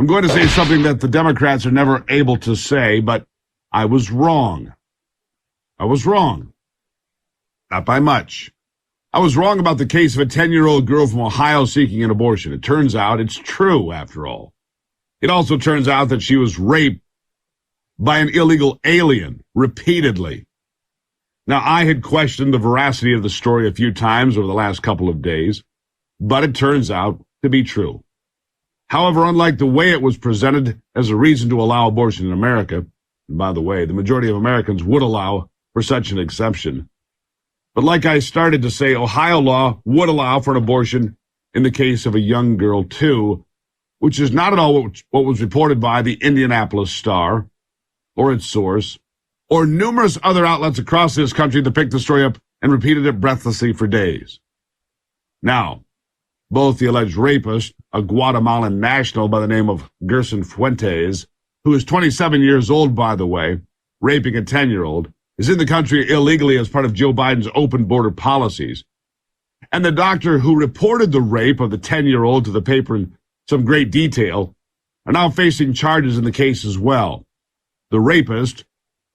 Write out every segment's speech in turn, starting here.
I'm going to say something that the Democrats are never able to say, but I was wrong. I was wrong. Not by much. I was wrong about the case of a 10-year-old girl from Ohio seeking an abortion. It turns out it's true, after all. It also turns out that she was raped by an illegal alien repeatedly. Now, I had questioned the veracity of the story a few times over the last couple of days, but it turns out to be true. However, unlike the way it was presented as a reason to allow abortion in America, and by the way, the majority of Americans would allow for such an exception, but like I started to say, Ohio law would allow for an abortion in the case of a young girl, too, which is not at all what was reported by the Indianapolis Star, or its source, or numerous other outlets across this country that picked the story up and repeated it breathlessly for days. Now, both the alleged rapist, a Guatemalan national by the name of Gerson Fuentes, who is 27 years old, by the way, raping a 10-year-old, is in the country illegally as part of Joe Biden's open border policies. And the doctor who reported the rape of the 10-year-old to the paper in some great detail are now facing charges in the case as well. The rapist,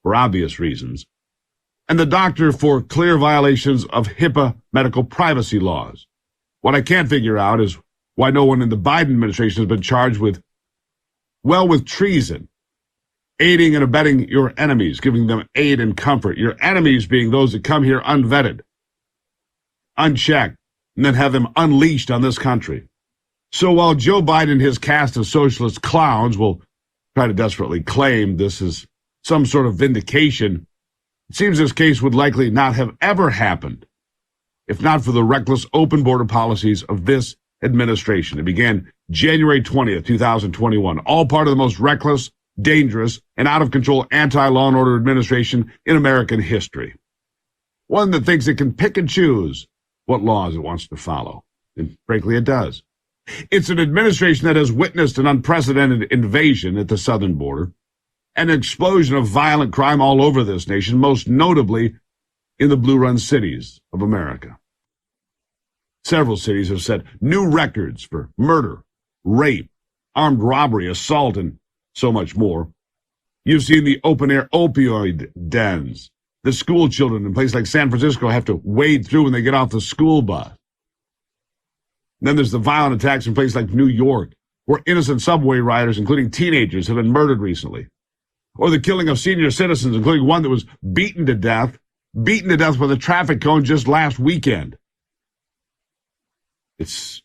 for obvious reasons, and the doctor for clear violations of HIPAA medical privacy laws. What I can't figure out is why no one in the Biden administration has been charged with treason, aiding and abetting your enemies, giving them aid and comfort, your enemies being those that come here unvetted, unchecked, and then have them unleashed on this country. So while Joe Biden and his cast of socialist clowns will try to desperately claim this is some sort of vindication, it seems this case would likely not have ever happened if not for the reckless open border policies of this administration. It began January 20th, 2021, all part of the most reckless, dangerous, and out-of-control anti-law and order administration in American history. One that thinks it can pick and choose what laws it wants to follow. And frankly, it does. It's an administration that has witnessed an unprecedented invasion at the southern border, an explosion of violent crime all over this nation, most notably in the blue-run cities of America. Several cities have set new records for murder, rape, armed robbery, assault, and so much more. You've seen the open-air opioid dens. The school children in places like San Francisco have to wade through when they get off the school bus. And then there's the violent attacks in places like New York, where innocent subway riders, including teenagers, have been murdered recently. Or the killing of senior citizens, including one that was beaten to death with a traffic cone just last weekend. It's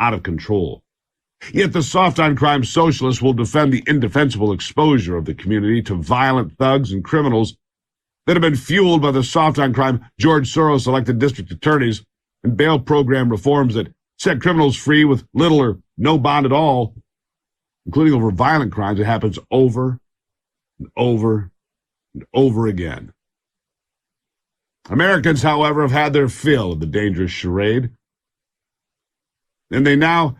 out of control. Yet the soft-on-crime socialists will defend the indefensible exposure of the community to violent thugs and criminals that have been fueled by the soft-on-crime George Soros-elected district attorneys and bail program reforms that set criminals free with little or no bond at all, including over violent crimes that happens over and over and over again. Americans, however, have had their fill of the dangerous charade, and they now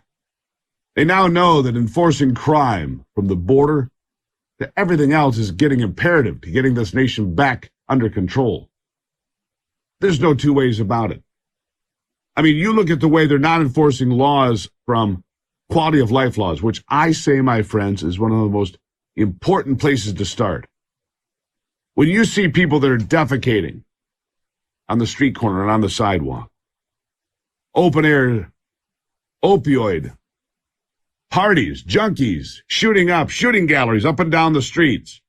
know that enforcing crime from the border to everything else is getting imperative to getting this nation back under control. There's no two ways about it. I mean, you look at the way they're not enforcing laws from quality of life laws, which I say, my friends, is one of the most important places to start. When you see people that are defecating on the street corner and on the sidewalk, open air opioid parties, junkies, shooting galleries up and down the streets,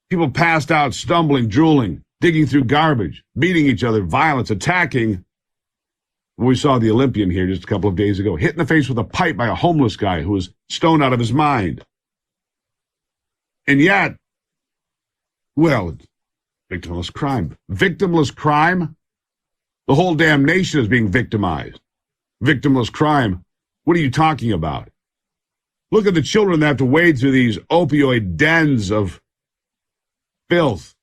people passed out, stumbling, drooling, digging through garbage, beating each other, violence, attacking. We saw the Olympian here just a couple of days ago, hit in the face with a pipe by a homeless guy who was stoned out of his mind. And yet, well, victimless crime. Victimless crime? The whole damn nation is being victimized. Victimless crime? What are you talking about? Look at the children that have to wade through these opioid dens of filth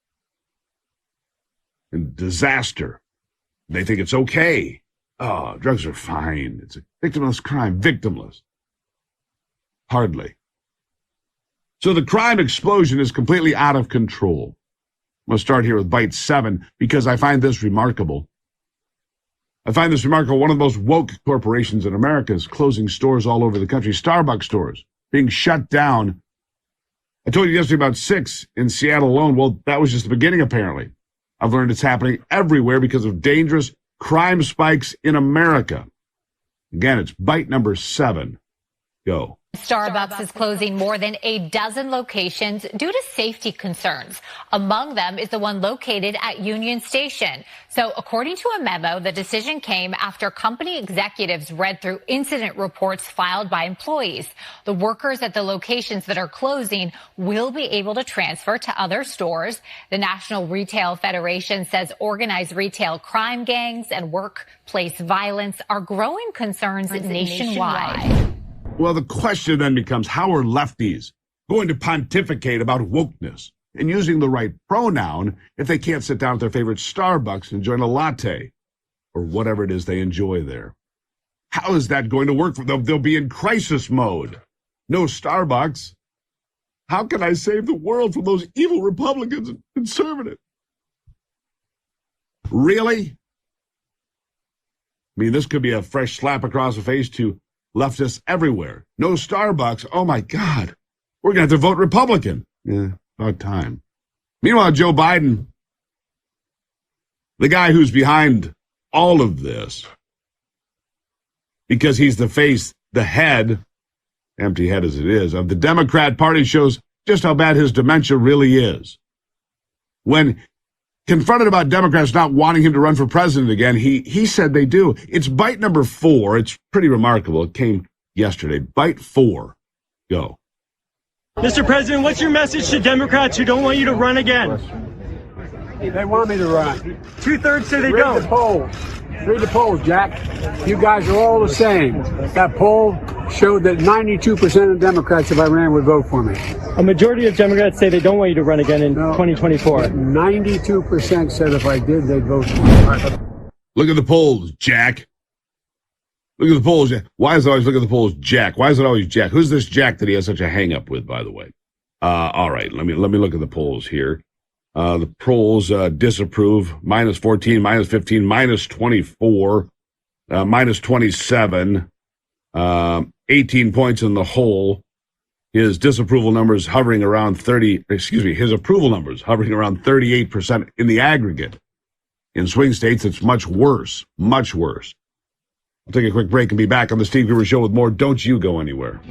and disaster. They think it's okay. Oh, drugs are fine. It's a victimless crime. Victimless. Hardly. So the crime explosion is completely out of control. I'm going to start here with Bite 7 because I find this remarkable. One of the most woke corporations in America is closing stores all over the country, Starbucks stores, being shut down. I told you yesterday about 6 in Seattle alone. Well, that was just the beginning, apparently. I've learned it's happening everywhere because of dangerous crime spikes in America. Again, it's bite number 7. Go. Starbucks is closing more than a dozen locations due to safety concerns. Among them is the one located at Union Station. So according to a memo, the decision came after company executives read through incident reports filed by employees. The workers at the locations that are closing will be able to transfer to other stores. The National Retail Federation says organized retail crime gangs and workplace violence are growing concerns nationwide. Well, the question then becomes, how are lefties going to pontificate about wokeness and using the right pronoun if they can't sit down at their favorite Starbucks and join a latte or whatever it is they enjoy there? How is that going to work for them? They'll be in crisis mode. No Starbucks. How can I save the world from those evil Republicans and conservatives? Really? I mean, this could be a fresh slap across the face to leftists everywhere. No Starbucks. Oh, my God. We're going to have to vote Republican. Yeah, about time. Meanwhile, Joe Biden, the guy who's behind all of this, because he's the face, the head, empty head as it is, of the Democrat Party, shows just how bad his dementia really is. When confronted about Democrats not wanting him to run for president again, he said they do. It's bite number 4. It's pretty remarkable. It came yesterday. Bite 4. Go. Mr. President, what's your message to Democrats who don't want you to run again? They want me to run. 2/3 say they Read don't. the polls. Read the polls, Jack. You guys are all the same. That poll showed that 92% of Democrats, if I ran, would vote for me. A majority of Democrats say they don't want you to run again in 2024. 92% said if I did, they'd vote for me. Look at the polls, Jack. Look at the polls. Why is it always look at the polls, Jack? Why is it always Jack? Who's this Jack that he has such a hang-up with, by the way? All right, let me look at the polls here. The polls disapprove, -14, -15, -24, -27, 18 points in the hole. His disapproval numbers hovering around his approval numbers hovering around 38% in the aggregate. In swing states, it's much worse, much worse. I'll take a quick break and be back on the Steve Gruber Show with more. Don't you go anywhere.